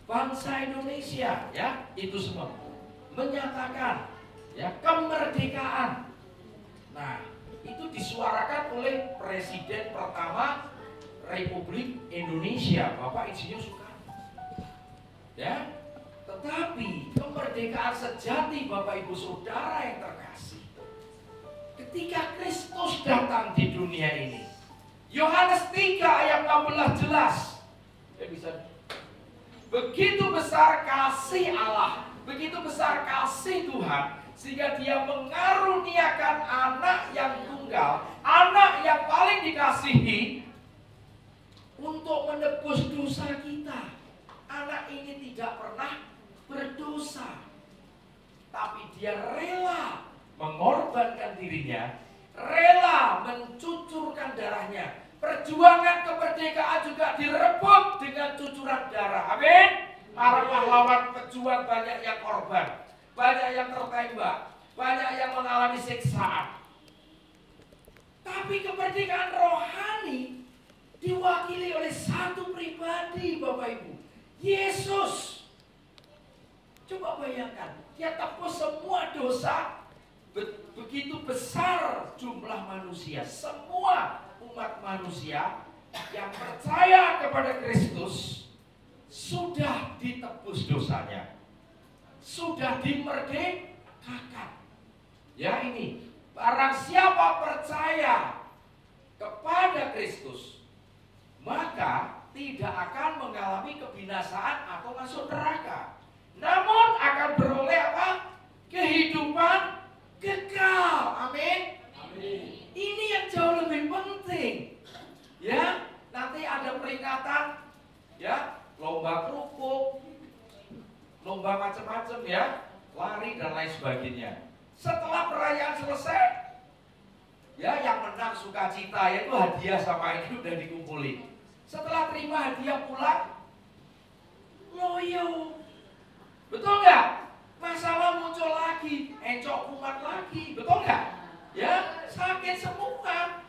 bangsa Indonesia, ya, itu semua menyatakan ya kemerdekaan. Nah, itu disuarakan oleh Presiden pertama Republik Indonesia, Bapak Insinyur Soekarno. Ya, tetapi kemerdekaan sejati, Bapak Ibu Saudara yang terkasih, ketika Kristus datang di dunia ini, Yohanes 3 ayat 16 jelas. Begitu besar kasih Allah, begitu besar kasih Tuhan, sehingga Dia mengaruniakan anak yang tunggal, anak yang paling dikasihi, untuk menebus dosa kita. Anak ini tidak pernah berdosa, tapi Dia rela mengorbankan dirinya, rela mencucurkan darahnya. Perjuangan kemerdekaan juga direbut dengan cucuran darah. Amin. Para pahlawan pejuang banyak yang korban, banyak yang tertembak, banyak yang mengalami siksaan. Tapi kemerdekaan rohani diwakili oleh satu pribadi, Bapak Ibu, Yesus. Coba bayangkan, Dia tebus semua dosa. Begitu besar jumlah manusia, semua umat manusia yang percaya kepada Kristus sudah ditebus dosanya, sudah dimerdekakan. Ya, ini barang siapa percaya kepada Kristus, maka tidak akan mengalami kebinasaan atau masuk neraka, namun akan beroleh apa? Kehidupan kekal. Amin. Amin. Ini yang jauh lebih penting. Ya, nanti ada peringatan, ya, lomba kerupuk, lomba macam-macam, ya, lari dan lain sebagainya. Setelah perayaan selesai, ya, yang menang sukacita, yaitu hadiah sama ini udah dikumpulin. Setelah terima hadiah pulang, loyo. Betul nggak? Masalah muncul lagi, encok kumat lagi, betul nggak? Ya, sakit semua.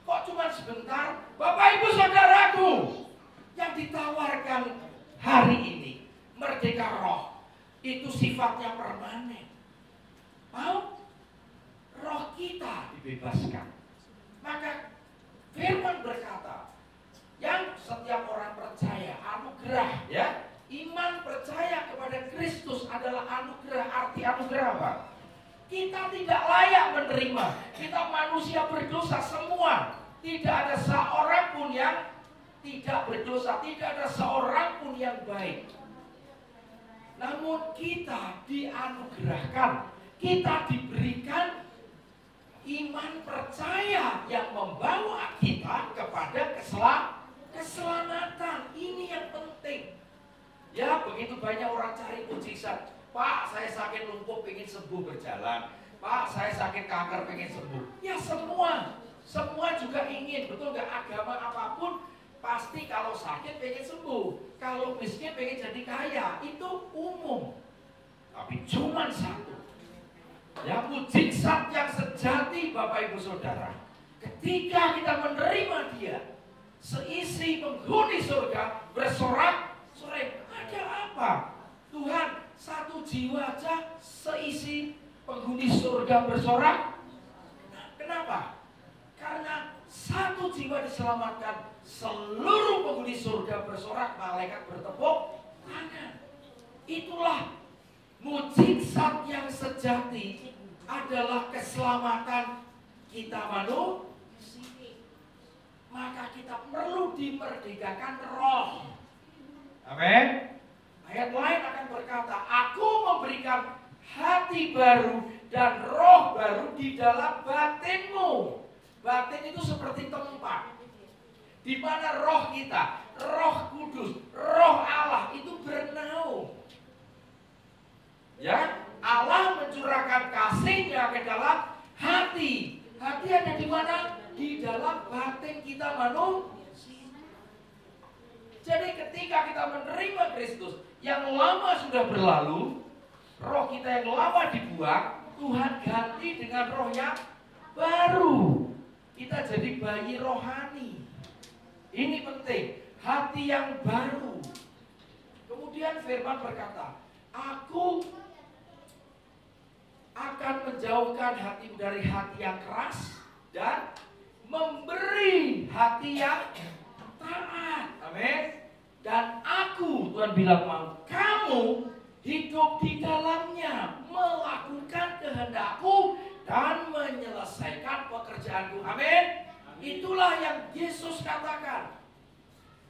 Kok cuma sebentar? Bapak Ibu Saudaraku, yang ditawarkan hari ini, merdeka roh, itu sifatnya permanen. Mau? Roh kita dibebaskan. Maka firman berkata, yang setiap orang percaya, anugerah, ya, iman percaya kepada Kristus adalah anugerah. Arti anugerah apa? Kita tidak layak menerima. Kita manusia berdosa semua. Tidak ada seorang pun yang tidak berdosa. Tidak ada seorang pun yang baik. Namun kita dianugerahkan. Kita diberikan iman percaya yang membawa kita kepada keselamatan. Ini yang penting. Ya, begitu banyak orang cari mujizat. Pak, saya sakit lumpuh, pengen sembuh berjalan. Pak, saya sakit kanker, pengen sembuh. Ya, semua juga ingin, betul nggak? Agama apapun pasti kalau sakit pengen sembuh, kalau miskin pengen jadi kaya, itu umum. Tapi cuma satu, ya, mujizat yang sejati, Bapak Ibu Saudara, ketika kita menerima Dia, seisi penghuni surga bersorak-sorai. Ada apa? Tuhan, satu jiwa aja seisi penghuni surga bersorak. Kenapa? Karena satu jiwa diselamatkan, seluruh penghuni surga bersorak, malaikat bertepuk tangan. Itulah mujizat yang sejati, adalah keselamatan kita manusia. Maka kita perlu dimerdekakan roh. Amin. Ayat lain akan berkata, aku memberikan hati baru dan roh baru di dalam batinmu. Batin itu seperti tempat di mana roh kita, Roh Kudus, Roh Allah itu bernaung. Ya, Allah mencurahkan kasih-Nya ke dalam hati. Hati ada di mana? Di dalam batin kita manusia. Jadi ketika kita menerima Kristus, yang lama sudah berlalu, roh kita yang lama dibuang, Tuhan ganti dengan roh yang baru. Kita jadi bayi rohani. Ini penting, hati yang baru. Kemudian firman berkata, aku akan menjauhkan hati dari hati yang keras dan memberi hati yang taat. Amin. Dan aku, Tuhan bilang, mau kamu hidup di dalamnya, melakukan kehendakku dan menyelesaikan pekerjaanku. Amin. Itulah yang Yesus katakan.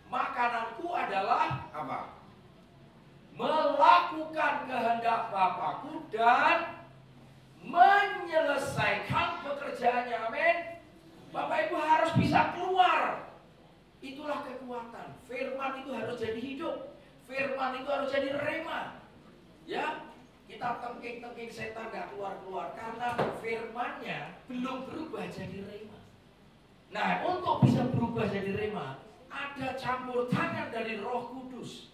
Makananku adalah apa? Melakukan kehendak Bapakku dan menyelesaikan pekerjaannya. Amin. Bapak Ibu harus bisa keluar. Itulah kekuatan. Firman itu harus jadi hidup. Firman itu harus jadi rema. Ya, kita tengking-tengking setan gak keluar-keluar karena firmannya belum berubah jadi rema. Nah, untuk bisa berubah jadi rema, ada campur tangan dari Roh Kudus.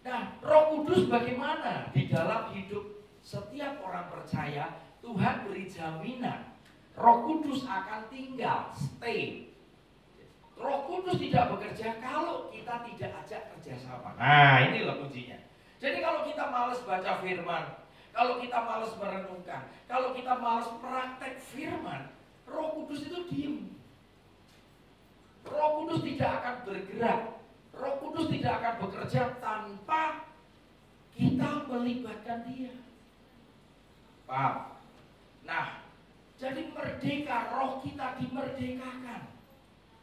Nah, Roh Kudus bagaimana? Di dalam hidup setiap orang percaya, Tuhan beri jaminan Roh Kudus akan tinggal, stay. Roh Kudus tidak bekerja kalau kita tidak ajak kerjasama. Nah, inilah kuncinya. Jadi kalau kita malas baca firman, kalau kita malas merenungkan, kalau kita malas praktek firman, Roh Kudus itu diem. Roh Kudus tidak akan bergerak. Roh Kudus tidak akan bekerja tanpa kita melibatkan Dia. Paham? Nah, jadi merdeka, roh kita dimerdekakan.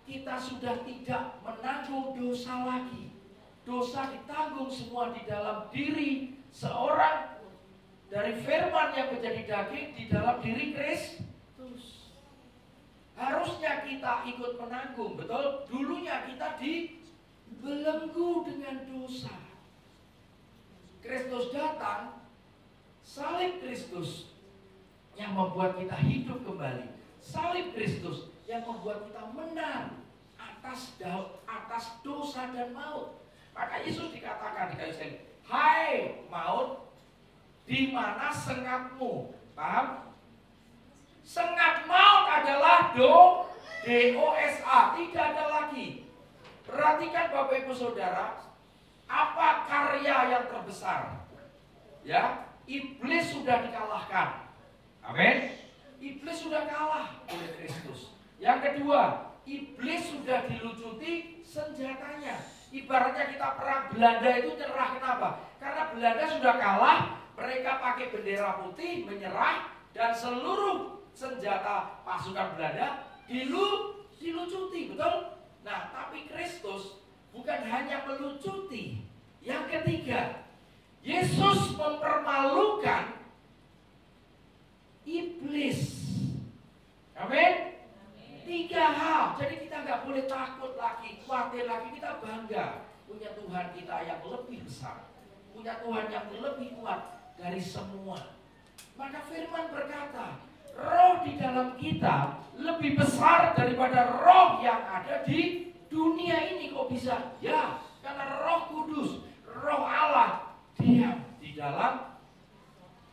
Kita sudah tidak menanggung dosa lagi. Dosa ditanggung semua di dalam diri seorang dari firman yang menjadi daging di dalam diri Kristus. Harusnya kita ikut menanggung, betul? Dulunya kita dibelenggu dengan dosa. Kristus datang, salib Kristus yang membuat kita hidup kembali. Salib Kristus yang membuat kita menang atas dosa dan maut. Maka Yesus dikatakan di kayu salib, hai maut, di mana sengatmu? Paham? Sengat maut adalah dosa, tidak ada lagi. Perhatikan Bapak Ibu Saudara, apa karya yang terbesar? Ya, iblis sudah dikalahkan. Amin. Iblis sudah kalah oleh Kristus. Yang kedua, iblis sudah dilucuti senjatanya. Ibaratnya kita perang Belanda itu nyerah, kenapa? Karena Belanda sudah kalah, mereka pakai bendera putih menyerah dan seluruh senjata pasukan Belanda dilucuti, betul? Nah, tapi Kristus bukan hanya melucuti. Yang ketiga, Yesus mempermalukan iblis. Amin. 3 hal. Jadi kita nggak boleh takut lagi, khawatir lagi. Kita bangga punya Tuhan kita yang lebih besar, punya Tuhan yang lebih kuat dari semua. Maka firman berkata, roh di dalam kita lebih besar daripada roh yang ada di dunia ini. Kok bisa? Ya, karena Roh Kudus, Roh Allah diam di dalam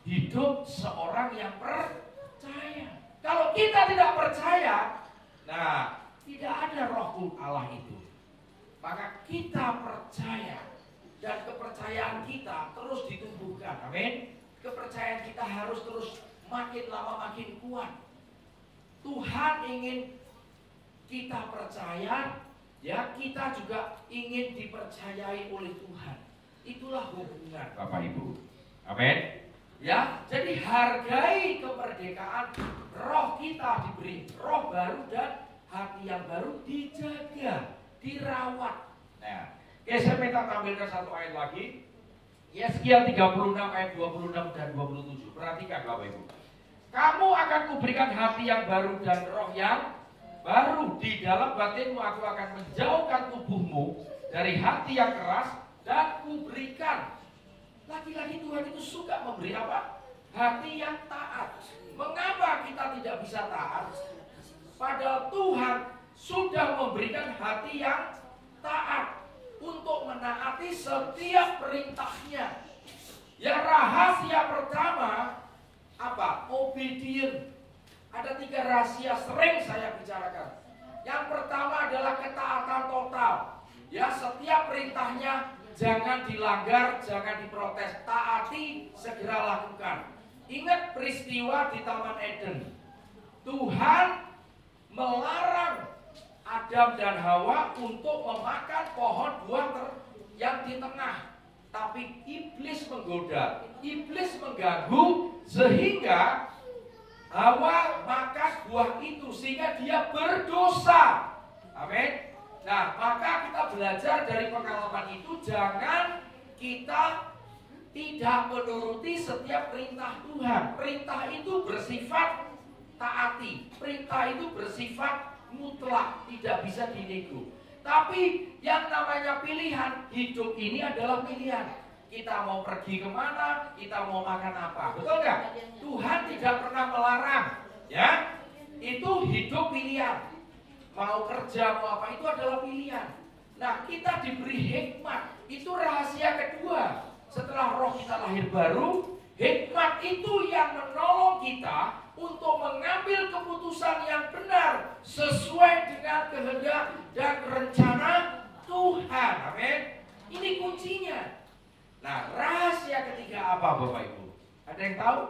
hidup seorang yang percaya. Kalau kita tidak percaya, nah, tidak ada Roh Allah itu. Maka kita percaya, dan kepercayaan kita terus ditumbuhkan. Amin. Kepercayaan kita harus terus makin lama makin kuat. Tuhan ingin kita percaya, ya, kita juga ingin dipercayai oleh Tuhan. Itulah hubungan Bapak Ibu. Amin. Ya, jadi hargai kemerdekaan. Roh kita diberi roh baru dan hati yang baru dijaga, dirawat. Nah, saya minta tampilkan satu ayat lagi. Yeskiel 36 ayat 26 dan 27. Perhatikan Bapak Ibu. Kamu akan kuberikan hati yang baru dan roh yang baru. Di dalam batinmu aku akan menjauhkan tubuhmu dari hati yang keras dan kuberikan. Lagi-lagi Tuhan itu suka memberi apa? Hati yang taat. Mengapa kita tidak bisa taat? Padahal Tuhan sudah memberikan hati yang taat untuk menaati setiap perintahnya. Yang rahasia pertama apa? Obedient. Ada 3 rahasia sering saya bicarakan. Yang pertama adalah ketaatan total. Ya, setiap perintahnya Jangan dilanggar, jangan diprotes. Taati, segera lakukan. Ingat peristiwa di Taman Eden. Tuhan melarang Adam dan Hawa untuk memakan pohon buah yang di tengah. Tapi iblis menggoda, iblis mengganggu, sehingga Hawa makan buah itu, sehingga dia berdosa. Amin. Nah, maka kita belajar dari pengalaman itu, jangan kita tidak menuruti setiap perintah Tuhan. Perintah itu bersifat taati, perintah itu bersifat mutlak, tidak bisa dinego. Tapi yang namanya pilihan, hidup ini adalah pilihan. Kita mau pergi kemana, kita mau makan apa, betul nggak? Tuhan tidak pernah melarang, ya. Itu hidup pilihan. Mau kerja, mau apa, itu adalah pilihan. Nah, kita diberi hikmat. Itu rahasia kedua. Setelah roh kita lahir baru, hikmat itu yang menolong kita untuk mengambil keputusan yang benar sesuai dengan kehendak dan rencana Tuhan. Amin. Ini kuncinya. Nah, rahasia ketiga apa, Bapak Ibu? Ada yang tahu?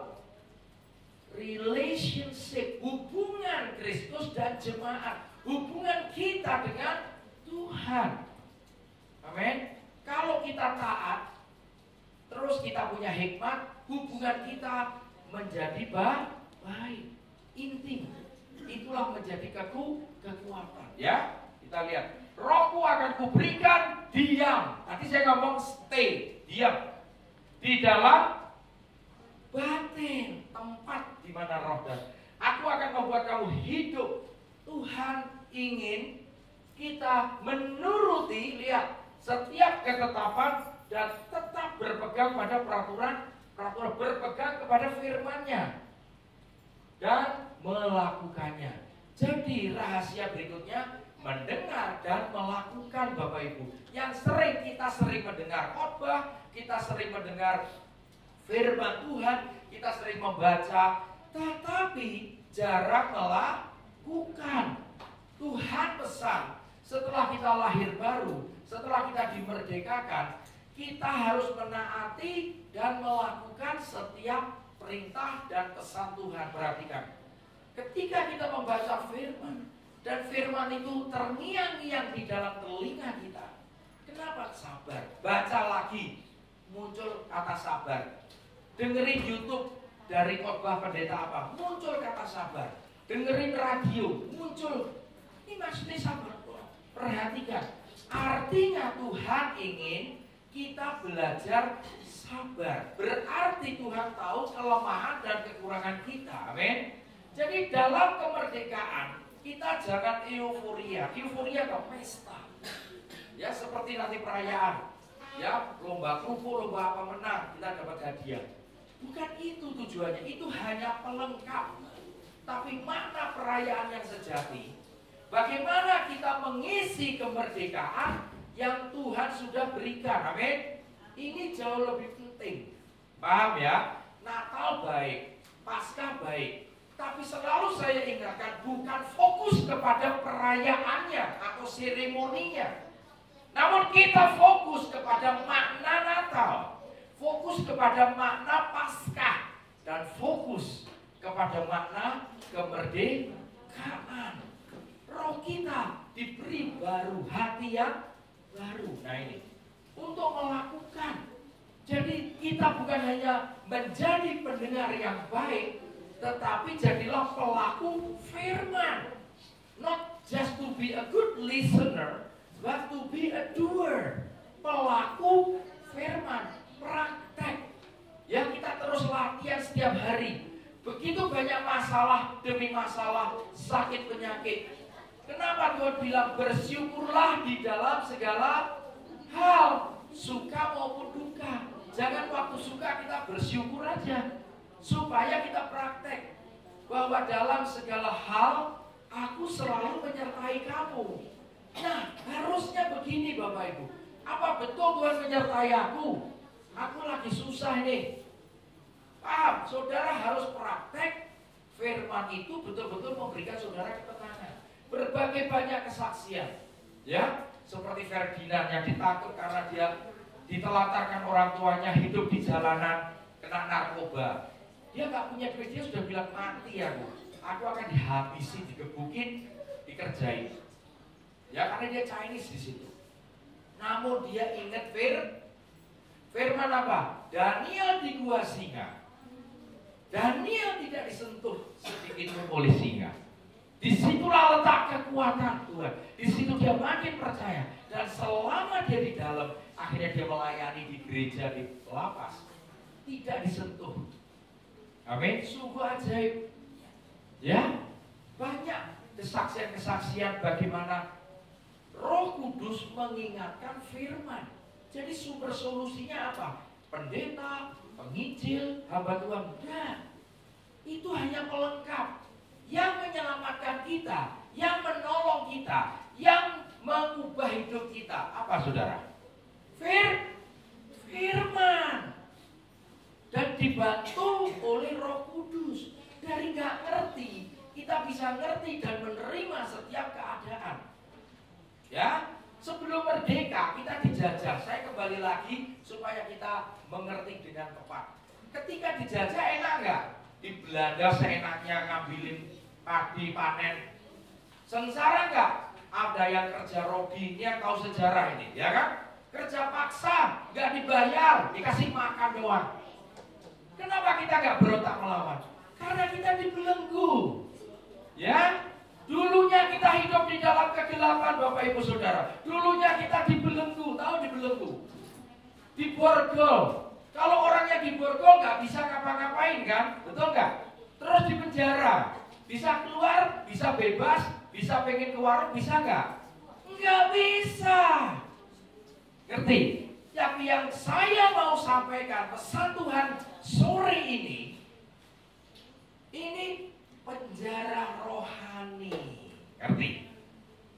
Relationship, hubungan Kristus dan jemaat. Hubungan kita dengan Tuhan. Amin. Kalau kita taat, terus kita punya hikmat, hubungan kita menjadi baik, intim. Itulah menjadi kekuatan. Ya, kita lihat. Rohku akan kuberikan diam. Nanti saya ngomong stay, diam. Di dalam batin, tempat di mana roh dan aku akan membuat kamu hidup. Tuhan ingin kita menuruti, lihat, setiap ketetapan dan tetap berpegang pada peraturan, berpegang kepada firman-Nya dan melakukannya. Jadi rahasia berikutnya, mendengar dan melakukan, Bapak Ibu. Yang kita sering mendengar khotbah, kita sering mendengar firman Tuhan, kita sering membaca, tetapi jarang melakukan. Tuhan pesan, setelah kita lahir baru, setelah kita dimerdekakan, kita harus menaati dan melakukan setiap perintah dan pesan Tuhan. Perhatikan, ketika kita membaca firman dan firman itu terngiang-ngiang di dalam telinga kita, kenapa sabar? Baca lagi, muncul kata sabar. Dengerin YouTube dari khotbah pendeta apa, muncul kata sabar. Dengerin radio, muncul. Ini maksudnya sabar. Perhatikan, artinya Tuhan ingin kita belajar sabar. Berarti Tuhan tahu kelemahan dan kekurangan kita. Amin. Jadi dalam kemerdekaan kita jangan euforia. Euforia atau pesta. Ya, seperti nanti perayaan. Ya, lomba kumpul, lomba apa menang, kita dapat hadiah. Bukan itu tujuannya, itu hanya pelengkap. Tapi makna perayaan yang sejati, bagaimana kita mengisi kemerdekaan yang Tuhan sudah berikan. Amin. Ini jauh lebih penting. Paham ya? Natal baik, Paskah baik, tapi selalu saya ingatkan, bukan fokus kepada perayaannya atau seremoninya, namun kita fokus kepada makna Natal, fokus kepada makna Paskah, dan fokus kepada makna kemerdekaan. Roh kita diberi baru, hati yang baru. Nah ini, untuk melakukan. Jadi kita bukan hanya menjadi pendengar yang baik, tetapi jadilah pelaku firman. Not just to be a good listener, but to be a doer. Pelaku firman, praktek. Yang kita terus latihan setiap hari. Begitu banyak masalah demi masalah, sakit penyakit. Kenapa Tuhan bilang bersyukurlah di dalam segala hal, suka maupun duka. Jangan waktu suka kita bersyukur aja, supaya kita praktek bahwa dalam segala hal aku selalu menyertai kamu. Nah, harusnya begini Bapak Ibu. Apa betul Tuhan menyertai aku? Aku lagi susah nih. Paham? Saudara harus praktek firman itu betul-betul memberikan saudara ketenangan. Berbagai banyak kesaksian, ya, seperti Ferdinand yang ditakut karena dia ditelantarkan orang tuanya, hidup di jalanan, kena narkoba. Dia nggak punya duit, dia sudah bilang mati aku akan dihabisi, digebukin, dikerjain. Ya karena dia Chinese di situ. Namun dia ingat firman apa? Daniel di gua singa. Daniel tidak disentuh sedikit pun oleh singa. Disitulah letak kekuatan Tuhan. Di situ dia makin percaya. Dan selama dia di dalam, akhirnya dia melayani di gereja, di lapas, tidak disentuh. Amin. Sungguh ajaib. Ya, banyak kesaksian-kesaksian bagaimana Roh Kudus mengingatkan firman. Jadi sumber solusinya apa? Pendeta, penginjil, hamba Tuhan. Nah, itu hanya pelengkap. Yang menyelamatkan kita, yang menolong kita, yang mengubah hidup kita. Apa saudara? Firman. Dan dibantu oleh Roh Kudus. Dari nggak ngerti, kita bisa ngerti dan menerima setiap keadaan. Ya, sebelum merdeka kita dijajah. Saya kembali lagi supaya kita mengerti dengan tepat. Ketika dijajah enak nggak? Di Belanda seenaknya ngambilin padi panen. Sengsara nggak? Ada yang kerja rogi, ini yang tahu sejarah ini, ya kan? Kerja paksa, nggak dibayar, dikasih makan doang. Kenapa kita nggak berontak melawan? Karena kita dibelenggu. Ya, dulunya kita hidup di dalam kegelapan, Bapak Ibu Saudara. Dulunya kita dibelenggu, tahu dibelenggu? Diborgol. Kalau orangnya diborgol nggak bisa ngapa-ngapain kan, betul nggak? Terus di penjara, bisa keluar, bisa bebas, bisa pengen ke warung, bisa nggak? Nggak bisa. Ngerti? Tapi yang saya mau sampaikan pesan Tuhan sore ini penjara rohani. Ngerti?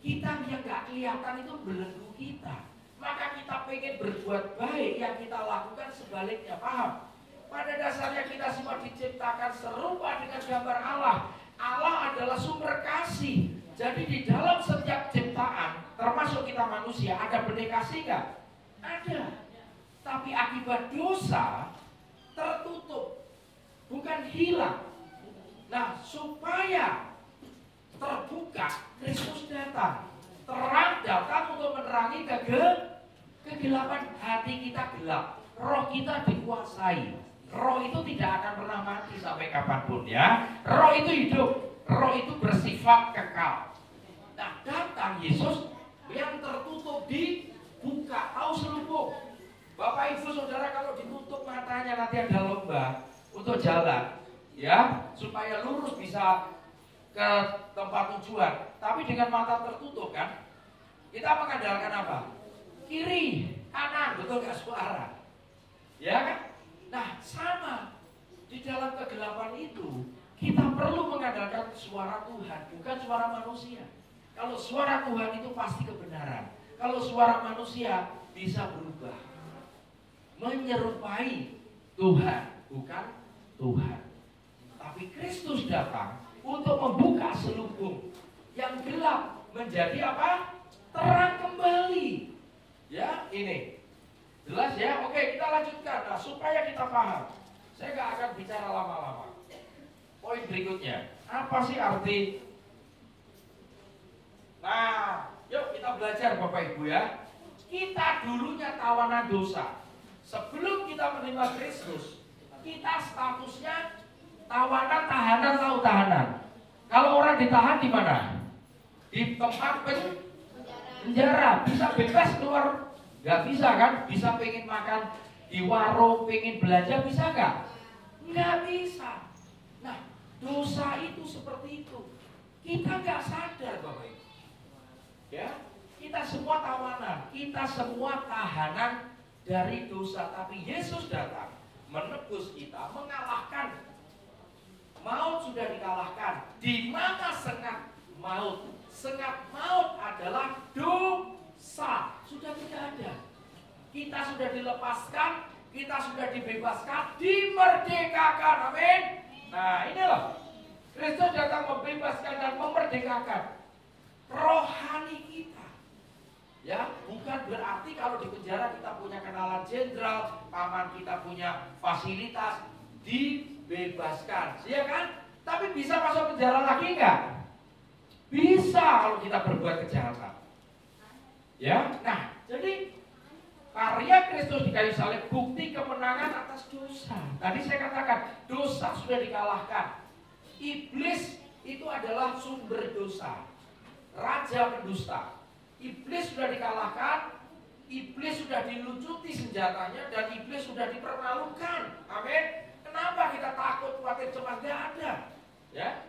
Kita yang nggak kelihatan itu belenggu kita. Maka kita pengen berbuat baik, yang kita lakukan sebaliknya. Paham? Pada dasarnya kita semua diciptakan serupa dengan gambar Allah. Allah adalah sumber kasih. Jadi di dalam setiap ciptaan, termasuk kita manusia, ada benih kasih nggak? Ada. Tapi akibat dosa tertutup, bukan hilang. Nah, supaya terbuka, Kristus datang. Terang datang untuk menerangi kegelapan. Hati kita gelap, roh kita dikuasai. Roh itu tidak akan pernah mati sampai kapanpun ya. Roh itu hidup, roh itu bersifat kekal. Nah, datang Yesus yang tertutup dibuka. Tahu selubung? Bapak Ibu Saudara, kalau ditutup matanya nanti ada lomba untuk jalan, ya, supaya lurus bisa ke tempat tujuan. Tapi dengan mata tertutup kan, kita mengandalkan apa? Kiri, kanan, betul gak suara? Ya kan? Nah, sama di dalam kegelapan itu kita perlu mengandalkan suara Tuhan, bukan suara manusia. Kalau suara Tuhan itu pasti kebenaran. Kalau suara manusia bisa berubah, menyerupai Tuhan, bukan Tuhan. Tapi Kristus datang untuk membuka selubung yang gelap menjadi apa? Terang kembali. Ya, ini jelas ya. Oke, kita lanjutkan. Nah, supaya kita paham, saya nggak akan bicara lama-lama. Poin berikutnya, apa sih arti? Nah, yuk kita belajar Bapak Ibu ya. Kita dulunya tawanan dosa. Sebelum kita menerima Kristus, kita statusnya tawanan, tahanan, tahu tahanan. Kalau orang ditahan di mana? Di tempat penjara. Bisa bebas keluar? Gak bisa kan? Bisa pengen makan di warung, pengen belanja, bisa gak? Nggak bisa. Nah, dosa itu seperti itu. Kita gak sadar Bapak Ibu. Ya, kita semua tawanan, kita semua tahanan dari dosa. Tapi Yesus datang menebus kita, mengalahkan. Maut sudah dikalahkan. Di mana sengat maut? Sengat maut adalah dosa. Sudah tidak ada. Kita sudah dilepaskan, kita sudah dibebaskan, dimerdekakan. Amin. Nah, inilah Kristus datang membebaskan dan memerdekakan rohani kita. Ya, bukan berarti kalau di penjara kita punya kenalan jenderal, paman kita punya fasilitas, dibebaskan, ya kan? Tapi bisa masuk penjara lagi nggak? Bisa kalau kita berbuat kejahatan. Ya, nah, jadi karya Kristus di kayu salib bukti kemenangan atas dosa. Tadi saya katakan dosa sudah dikalahkan. Iblis itu adalah sumber dosa, raja pendusta. Iblis sudah dikalahkan, iblis sudah dilucuti senjatanya, dan iblis sudah dipermalukan. Amin. Kenapa kita takut, khawatir, cemas? Tidak ada. Ya,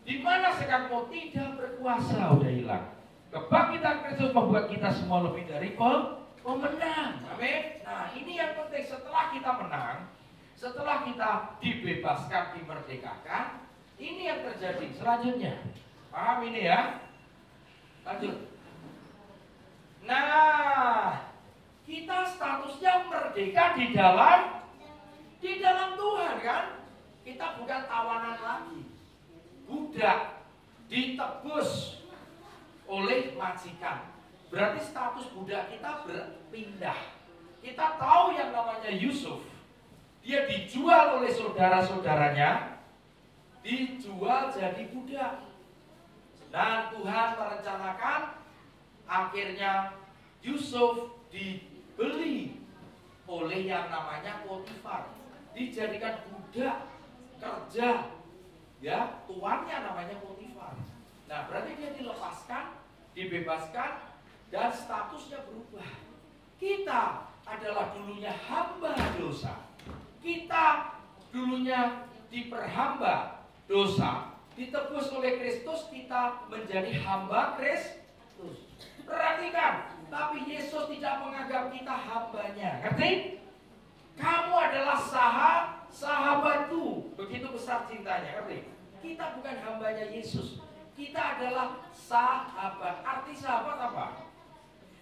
di mana sekarang tidak berkuasa udah hilang. Kebangkitan Kristus membuat kita semua lebih dari pemenang. Amin. Nah, ini yang penting. Setelah kita menang, setelah kita dibebaskan, dimerdekakan, ini yang terjadi selanjutnya. Paham ini ya? Lanjut. Nah, kita statusnya merdeka di dalam Tuhan kan? Kita bukan tawanan lagi, budak, ditebus oleh majikan. Berarti status budak kita berpindah. Kita tahu yang namanya Yusuf, dia dijual oleh saudara-saudaranya, dijual jadi budak. Dan Tuhan merencanakan akhirnya Yusuf dibeli oleh yang namanya Potifar, dijadikan budak kerja, ya, tuannya namanya Potifar. Nah, berarti dia dilepaskan, dibebaskan, dan statusnya berubah. Kita adalah dulunya hamba dosa. Kita dulunya diperhamba dosa, ditebus oleh Kristus, kita menjadi hamba Kristus. Perhatikan, tapi Yesus tidak menganggap kita hambanya. Ngerti? Kamu adalah sahabatku. Begitu besar cintanya. Ngerti? Kita bukan hambanya Yesus. Kita adalah sahabat. Arti sahabat apa?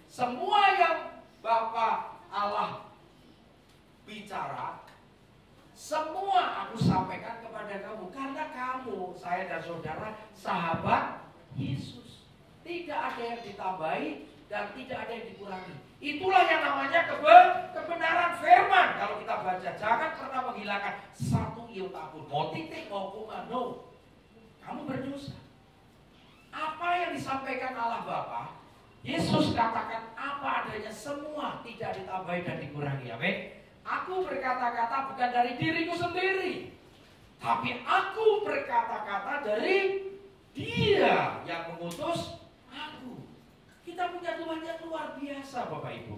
Semua yang Bapa Allah bicara, semua aku sampaikan kepada kamu. Karena kamu, saya dan saudara, sahabat Yesus. Tidak ada yang ditambahi dan tidak ada yang dikurangi. Itulah yang namanya kebenaran firman. Kalau kita baca, jangan pernah menghilangkan satu iota pun. Mau titik, mau koma, no. Kamu berdosa. Apa yang disampaikan Allah Bapa, Yesus katakan apa adanya, semua, tidak ditambahi dan dikurangi. Amin. Aku berkata-kata bukan dari diriku sendiri, tapi aku berkata-kata dari Dia yang mengutus aku. Kita punya Tuhan yang luar biasa, Bapak Ibu.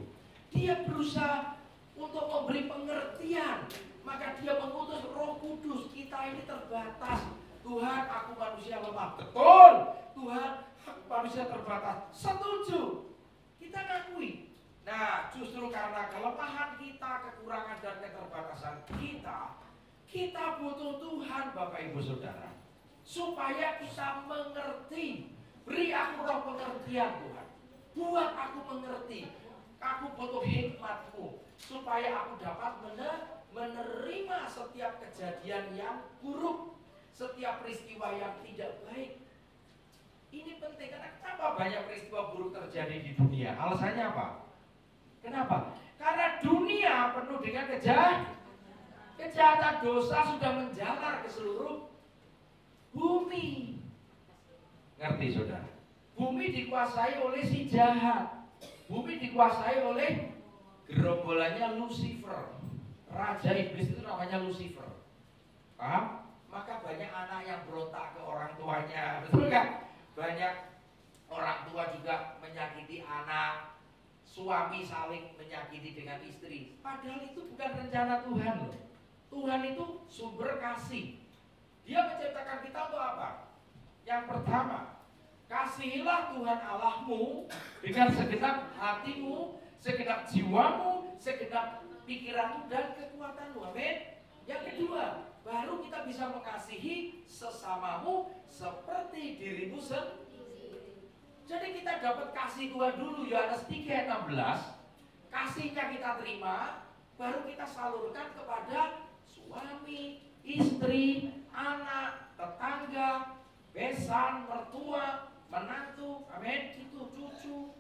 Dia berusaha untuk memberi pengertian. Maka Dia mengutus Roh Kudus. Kita ini terbatas. Tuhan, aku manusia lemah. Betul. Tuhan, aku manusia terbatas. Setuju. Kita ngakui. Nah, justru karena kelemahan kita, kekurangan dan keterbatasan kita, kita butuh Tuhan, Bapak Ibu Saudara, supaya kita mengerti. Beri aku roh pengertian, Tuhan. Buat aku mengerti. Aku butuh hikmat-Mu, supaya aku dapat menerima setiap kejadian yang buruk, setiap peristiwa yang tidak baik. Ini penting, karena kenapa banyak peristiwa buruk terjadi di dunia? Alasannya apa? Kenapa? Karena dunia penuh dengan kejahatan, dosa sudah menjalar ke seluruh bumi. Ngerti saudara? Bumi dikuasai oleh si jahat. Bumi dikuasai oleh gerombolannya Lucifer. Raja iblis itu namanya Lucifer. Paham? Maka banyak anak yang berontak ke orang tuanya. Betul kan? Banyak orang tua juga menyakiti anak. Suami saling menyakiti dengan istri. Padahal itu bukan rencana Tuhan loh. Tuhan itu sumber kasih. Dia menciptakan kita untuk apa? Yang pertama, kasihilah Tuhan Allahmu dengan segenap hatimu, segenap jiwamu, segenap pikiranmu dan kekuatanmu. Amin. Yang kedua, baru kita bisa mengasihi sesamamu seperti dirimu sendiri. Jadi kita dapat kasih Tuhan dulu, Yohanes 3:16. Kasihnya kita terima, baru kita salurkan kepada suami, istri, anak, tetangga, besan, mertua, menantu, amin, itu cucu.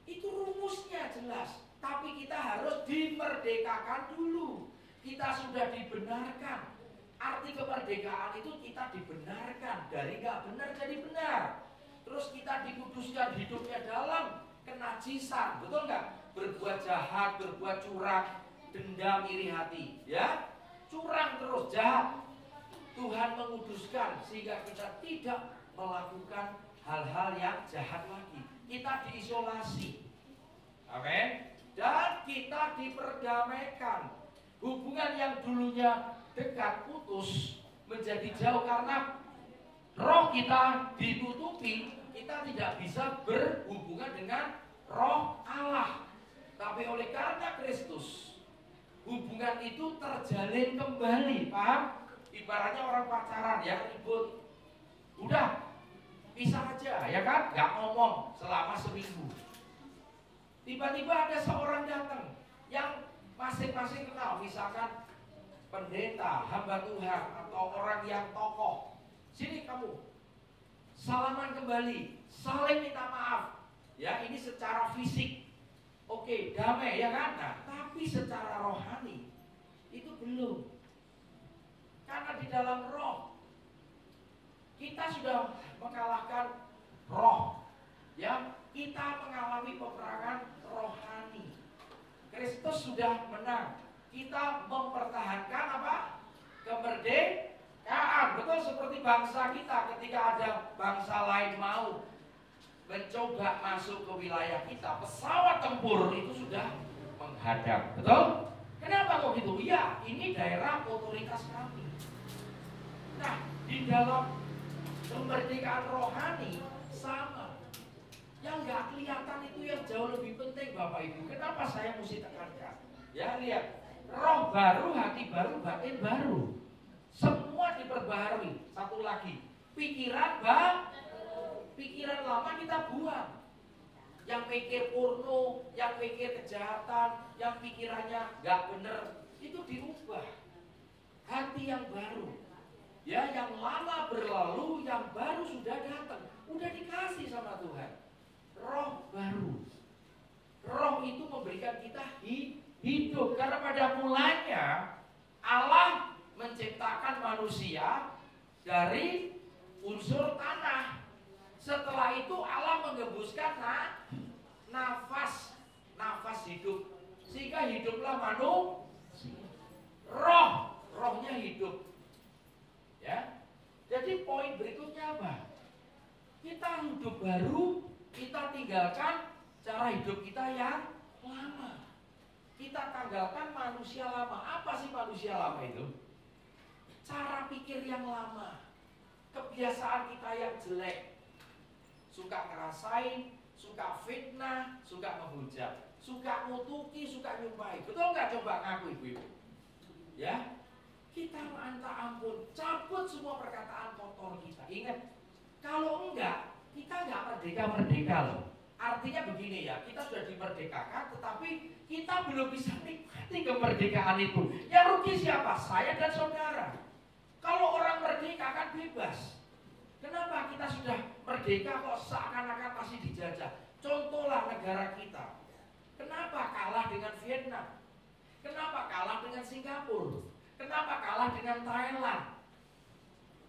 Itu rumusnya jelas. Tapi kita harus dimerdekakan dulu. Kita sudah dibenarkan. Arti kemerdekaan itu kita dibenarkan. Dari nggak benar jadi benar. Terus kita dikuduskan hidupnya dalam kenajisan. Betul nggak? Berbuat jahat, berbuat curang, dendam, iri hati. Ya, curang terus, jahat. Tuhan menguduskan sehingga kita tidak melakukan hal-hal yang jahat lagi. Kita diisolasi. Oke? Dan kita diperdamaikan. Hubungan yang dulunya dekat putus menjadi jauh karena roh kita ditutupi. Kita tidak bisa berhubungan dengan roh Allah. Tapi oleh karena Kristus, hubungan itu terjalin kembali. Paham? Ibaratnya orang pacaran ya, ribut. Udah, pisah aja, ya kan? Gak ngomong selama seminggu. Tiba-tiba ada seorang datang yang masing-masing kenal, misalkan pendeta, hamba Tuhan, atau orang yang tokoh. Sini kamu, salaman kembali, saling minta maaf. Ya, ini secara fisik. Oke, damai ya kan? Nah, tapi secara rohani itu belum. Karena di dalam roh kita sudah mengalahkan roh. Ya, kita mengalami peperangan rohani. Kristus sudah menang. Kita mempertahankan apa? Kemerdekaan. Betul seperti bangsa kita ketika ada bangsa lain mau mencoba masuk ke wilayah kita, pesawat tempur itu sudah menghadap. Betul? Kenapa kok gitu? Ya, ini daerah otoritas kami. Nah, di dalam kemerdekaan rohani sama. Yang nggak kelihatan itu yang jauh lebih penting, Bapak Ibu. Kenapa saya mesti tekankan? Ya, lihat. Roh baru, hati baru, batin baru. Semua diperbaharui. Satu lagi, pikiran pikiran lama kita buang. Yang pikir porno, yang pikir kejahatan, yang pikirannya nggak bener, itu diubah. Hati yang baru. Ya, yang lama berlalu, yang baru sudah datang. Udah dikasih sama Tuhan. Roh baru. Roh itu memberikan kita hidup. Karena pada mulanya Allah menciptakan manusia dari unsur tanah. Setelah itu Allah mengembuskan nafas hidup. Sehingga hiduplah manusia. Rohnya hidup. Ya. Jadi poin berikutnya apa? Kita hidup baru, kita tinggalkan cara hidup kita yang lama. Kita tinggalkan manusia lama. Apa sih manusia lama itu? Cara pikir yang lama. Kebiasaan kita yang jelek. Suka ngerasain, suka fitnah, suka menghujat, suka ngutuki, suka nyumpahi. Betul nggak? Coba ngaku ibu-ibu. Ya, kita minta ampun, cabut semua perkataan kotor kita. Ingat, kalau enggak, kita nggak merdeka loh. Artinya begini ya, kita sudah dimerdekakan, tetapi kita belum bisa nikmati kemerdekaan itu. Yang rugi siapa? Saya dan saudara. Kalau orang merdeka kan bebas. Kenapa kita sudah merdeka kok seakan-akan masih dijajah? Contohlah negara kita. Kenapa kalah dengan Vietnam? Kenapa kalah dengan Singapura? Kenapa kalah dengan Thailand?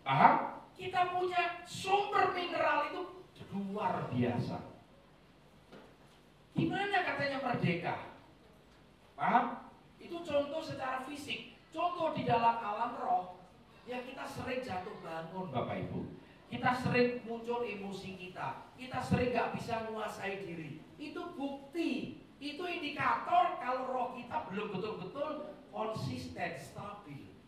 Paham? Kita punya sumber mineral itu luar biasa. Gimana katanya merdeka? Paham? Itu contoh secara fisik. Contoh di dalam alam roh. Ya, kita sering jatuh bangun, Bapak Ibu. Kita sering muncul emosi kita. Kita sering gak bisa menguasai diri. Itu bukti. Itu indikator kalau roh kita belum betul-betul konsisten, stabil.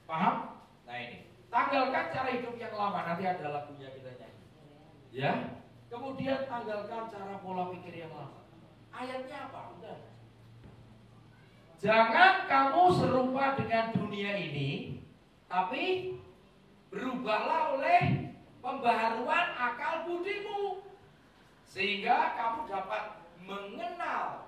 Paham? Nah ini. Tanggalkan cara hidup yang lama. Nanti ada lagunya kita nyanyi. Ya. Kemudian tanggalkan cara pola pikir yang lama. Ayatnya apa? Udah. Jangan kamu serupa dengan dunia ini, tapi berubahlah oleh pembaharuan akal budimu, sehingga kamu dapat mengenal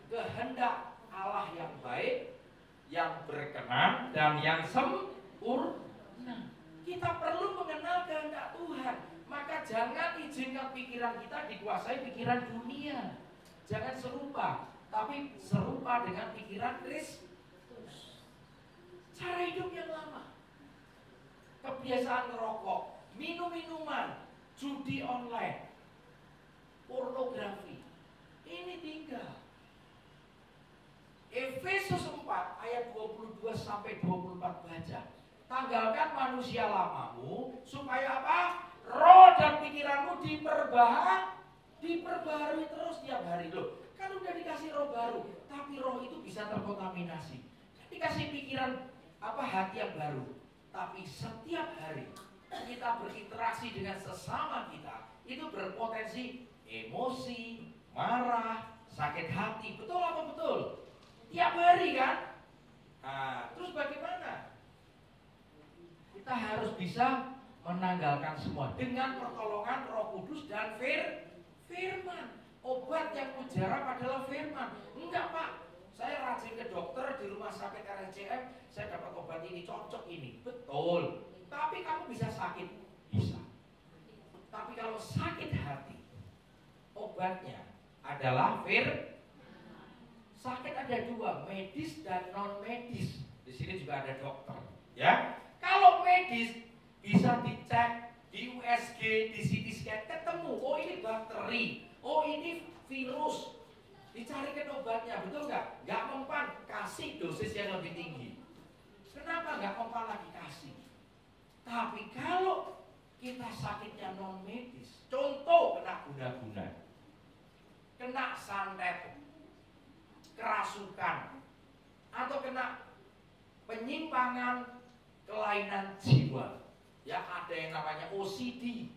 kehendak Allah yang baik, yang berkenan, dan yang sempurna. Kita perlu mengenal kehendak Tuhan. Maka jangan izinkan pikiran kita dikuasai pikiran dunia. Jangan serupa, tapi serupa dengan pikiran Kristus. Cara hidup yang lama, kebiasaan merokok, minum-minuman, judi online, pornografi, ini tinggal. Efesus 4 ayat 22 sampai 24 baca. Tanggalkan manusia lamamu supaya apa? Roh dan pikiranmu diperbaharui terus tiap hari. Loh, kan udah dikasih roh baru, tapi roh itu bisa terkontaminasi. Dikasih pikiran hati yang baru, tapi setiap hari kita berinteraksi dengan sesama kita, itu berpotensi emosi, marah, sakit hati. Betul apa betul? Tiap hari kan? Nah, terus bagaimana? Kita harus bisa menanggalkan semua dengan pertolongan Roh Kudus dan firman. Obat yang mujarab adalah firman. Enggak Pak, saya rajin ke dokter di rumah sakit RSCM, saya dapat obat ini, cocok ini. Betul. Tapi kamu bisa sakit? Bisa. Tapi kalau sakit hati, obatnya adalah sakit ada dua, medis dan non medis. Di sini juga ada dokter, ya. Kalau medis bisa dicek di USG, di CT scan, ketemu, oh ini bakteri, oh ini virus, dicarikan obatnya, betul nggak? Nggak mempan, kasih dosis yang lebih tinggi. Kenapa nggak mempan lagi kasih? Tapi kalau kita sakitnya non medis, contoh kena guna-guna, kena santet, kerasukan, atau kena penyimpangan kelainan jiwa. Ya, ada yang namanya OCD,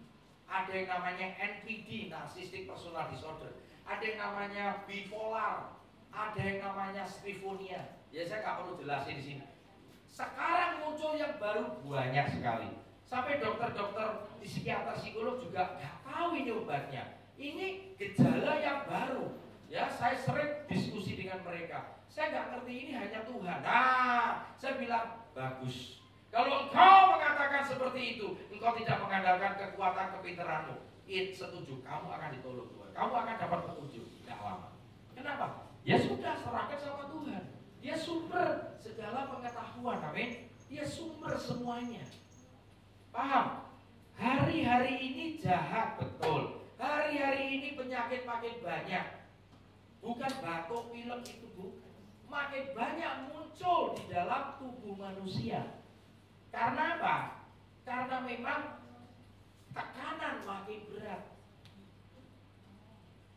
ada yang namanya NPD, Narcissistic Personality Disorder, ada yang namanya bipolar, ada yang namanya schizophrenia. Ya, saya nggak perlu jelasin di sini. Sekarang muncul yang baru banyak sekali. Sampai dokter-dokter di psikiater, psikolog juga nggak tahu ini obatnya. Ini gejala yang baru. Ya, saya sering diskusi dengan mereka. Saya nggak ngerti, ini hanya Tuhan. Nah, saya bilang bagus. Kalau engkau mengatakan seperti itu, engkau tidak mengandalkan kekuatan kepintaranmu, setuju, kamu akan ditolong Tuhan. Kamu akan dapat petunjuk. Tidak lama. Kenapa? Ya sudah, serahkan sama Tuhan. Dia sumber segala pengetahuan, amin. Dia sumber semuanya. Paham? Hari-hari ini jahat, betul. Hari-hari ini penyakit makin banyak. Bukan batuk, pilek itu bukan. Makin banyak muncul di dalam tubuh manusia. Karena apa? Karena memang tekanan makin berat.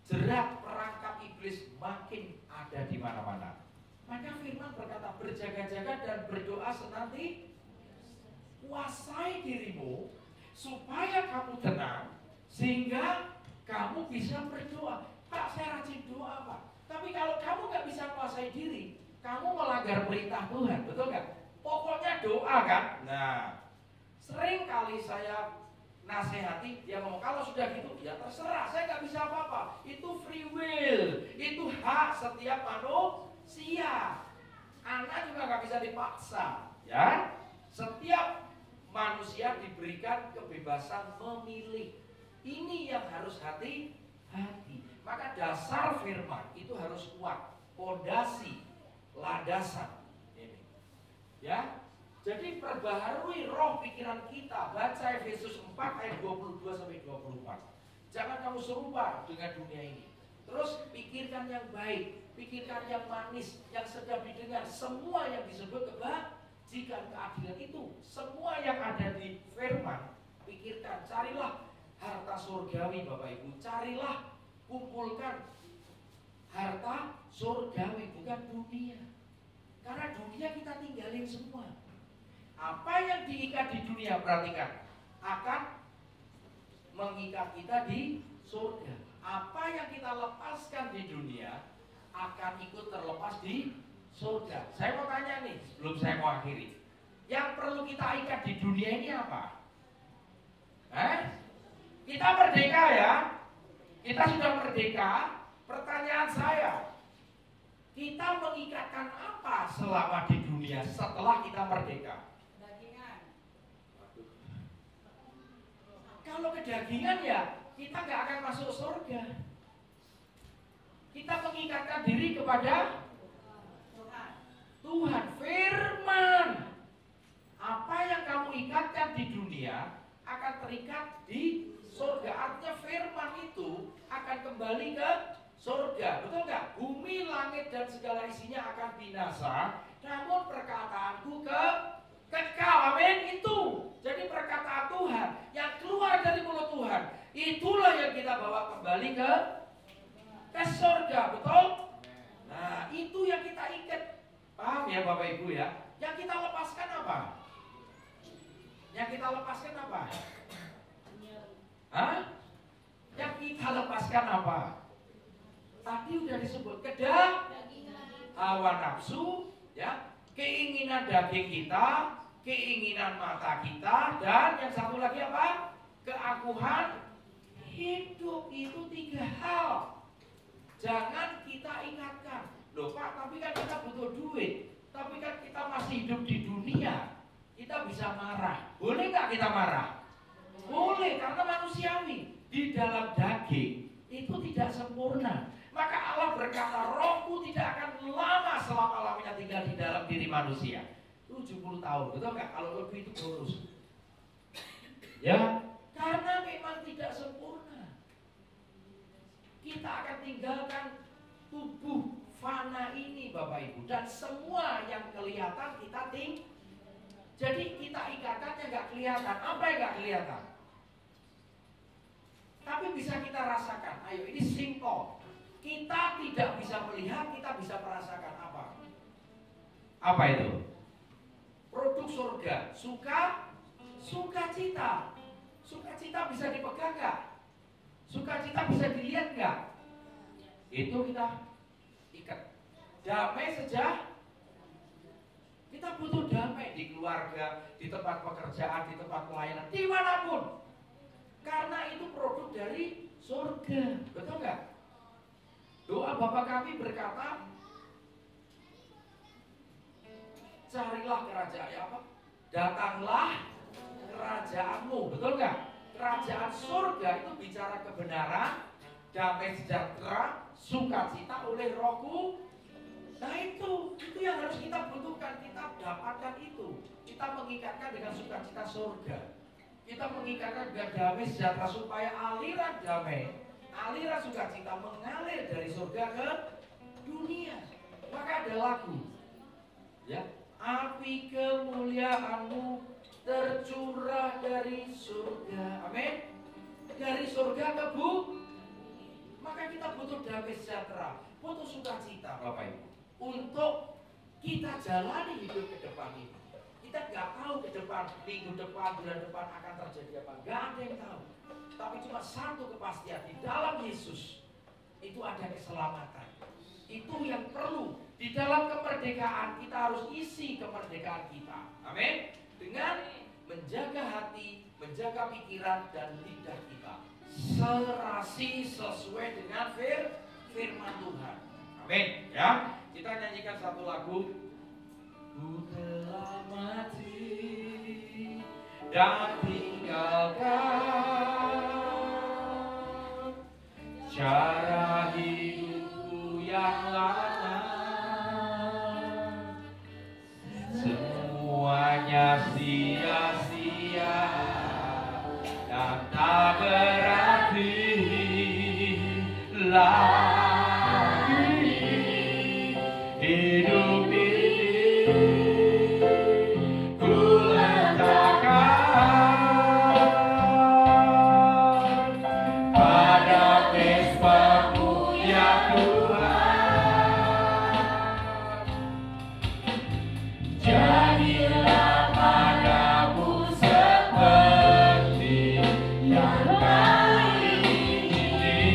Jerat perangkap iblis makin ada di mana-mana. Maka firman berkata, berjaga-jaga dan berdoa senantiasa. Kuasai dirimu supaya kamu tenang, sehingga kamu bisa berdoa. Pak, saya rajin doa Pak, tapi kalau kamu gak bisa kuasai diri, kamu melanggar perintah Tuhan, betul gak? Pokoknya doa kan? Nah, sering kali saya nasihati, dia ngomong kalau sudah gitu, ya terserah, saya gak bisa apa-apa. Itu free will, itu hak setiap manusia. Anak juga gak bisa dipaksa, ya. Setiap manusia diberikan kebebasan memilih. Ini yang harus hati-hati. Maka dasar firman itu harus kuat, pondasi, landasan. Ini, ya. Jadi perbaharui roh pikiran kita. Baca Efesus 4 ayat 22 sampai 24. Jangan kamu serupa dengan dunia ini. Terus pikirkan yang baik, pikirkan yang manis, yang sedap didengar. Semua yang disebut kebajikan, keadilan itu, semua yang ada di firman, pikirkan. Carilah harta surgawi Bapak Ibu. Carilah, kumpulkan harta surgawi, bukan dunia. Karena dunia kita tinggalin semua. Apa yang diikat di dunia, perhatikan, akan mengikat kita di surga. Apa yang kita lepaskan di dunia akan ikut terlepas di surga. Saya mau tanya nih, sebelum saya mau akhiri, yang perlu kita ikat di dunia ini apa? Kita merdeka ya. Kita sudah merdeka. Pertanyaan saya, kita mengikatkan apa selama di dunia setelah kita merdeka? Kalau kedagingan ya kita nggak akan masuk surga. Kita mengikatkan diri kepada Tuhan, firman. Apa yang kamu ikatkan di dunia akan terikat di surga. Artinya firman itu akan kembali ke surga. Betul nggak? Bumi, langit dan segala isinya akan binasa, namun perkataanku kekal. Amin. Itu jadi perkataan Tuhan yang keluar dari mulut Tuhan, itulah yang kita bawa kembali ke surga. Betul? Nah, itu yang kita ikat. Paham ya Bapak Ibu ya? Yang kita lepaskan apa? Yang kita lepaskan apa? Hah? Yang kita lepaskan apa? Tadi udah disebut hawa nafsu, ya, keinginan daging kita, keinginan mata kita, dan yang satu lagi apa? Keangkuhan hidup. Itu 3 hal. Jangan kita ingatkan, loh Pak, tapi kan kita butuh duit, tapi kan kita masih hidup di dunia, kita bisa marah. Boleh nggak kita marah? Boleh, karena manusiawi. Di dalam daging itu tidak sempurna. Maka Allah berkata, rohku tidak akan lama selama-lamanya tinggal di dalam diri manusia. 70 tahun, betul nggak? Kalau lebih itu bonus. Ya, karena memang tidak sempurna. Kita akan tinggalkan tubuh fana ini Bapak Ibu, dan semua yang kelihatan kita jadi kita ikatannya nggak kelihatan. Apa yang nggak kelihatan? Tapi bisa kita rasakan. Ayo, ini simple. Kita tidak bisa melihat, kita bisa merasakan apa? Apa itu? Produk surga. Sukacita. Sukacita bisa dipegang nggak? Sukacita bisa dilihat nggak? Itu kita ikat. Damai sejahtera. Kita butuh damai di keluarga, di tempat pekerjaan, di tempat pelayanan, dimanapun. Karena itu produk dari surga. Betul nggak? Doa Bapa kami berkata, carilah kerajaan apa? Datanglah kerajaanmu. Betul nggak? Kerajaan surga itu bicara kebenaran, damai sejahtera, sukacita oleh Rohku. Nah itu yang harus kita butuhkan. Kita dapatkan itu. Kita mengikatkan dengan sukacita surga. Kita mengikatkan dengan damai sejahtera supaya aliran damai, aliran sukacita mengalir dari surga ke dunia. Maka ada lagu, ya, api kemuliaanmu tercurah dari surga. Amin. Dari surga ke bumi. Maka kita butuh damai sejahtera, butuh sukacita Bapak Ibu, untuk kita jalani hidup ke depan ini. Kita nggak tahu ke depan, minggu depan, bulan depan akan terjadi apa. Nggak ada yang tahu. Tapi cuma satu kepastian, di dalam Yesus itu ada keselamatan. Itu yang perlu. Di dalam kemerdekaan kita harus isi kemerdekaan kita. Amin. Dengan menjaga hati, menjaga pikiran dan lidah kita serasi sesuai dengan firman Tuhan. Amin. Ya, kita nyanyikan satu lagu. Ku telah mati dan tinggalkan cara hidupku yang lama. Semuanya sia-sia dan tak berarti lagi hidup ini. Ku letakkan pada mesbah-Mu ya Tuhan. Jadilah padamu seperti yang Kau ingini.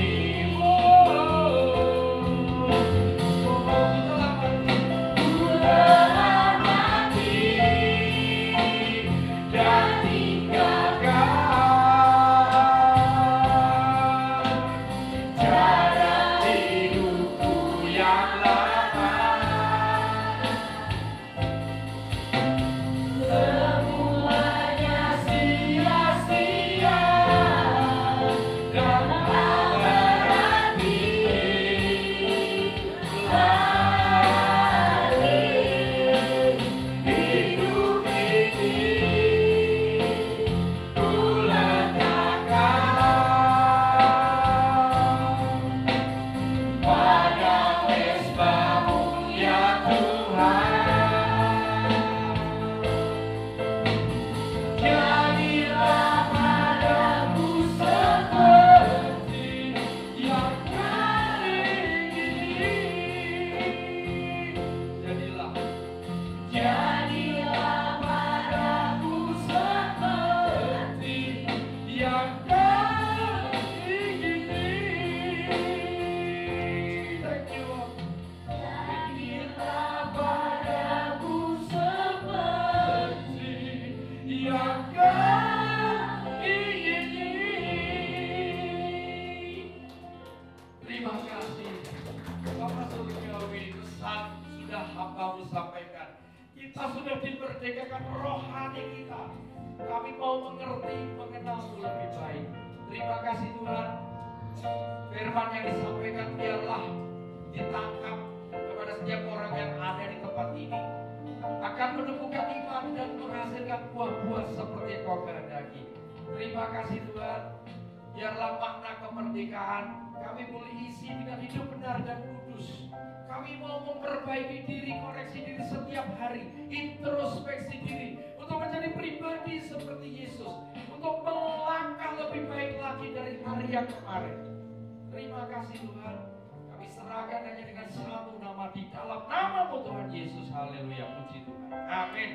Kita sudah dimerdekakan rohani kita. Kami mau mengerti, mengenal-Mu lebih baik. Terima kasih Tuhan. Firman yang disampaikan biarlah ditangkap kepada setiap orang yang ada di tempat ini. Akan menumbuhkan iman dan menghasilkan buah-buah seperti yang Kau kehendaki. Terima kasih Tuhan. Biarlah makna kemerdekaan kami boleh isi dengan hidup benar dan kudus. Kami mau memperbaiki diri, koreksi diri setiap hari, introspeksi diri untuk menjadi pribadi seperti Yesus, untuk melangkah lebih baik lagi dari hari yang kemarin. Terima kasih Tuhan. Kami serahkan hanya dengan satu nama, di dalam nama-Mu Tuhan Yesus. Haleluya, puji Tuhan. Amin.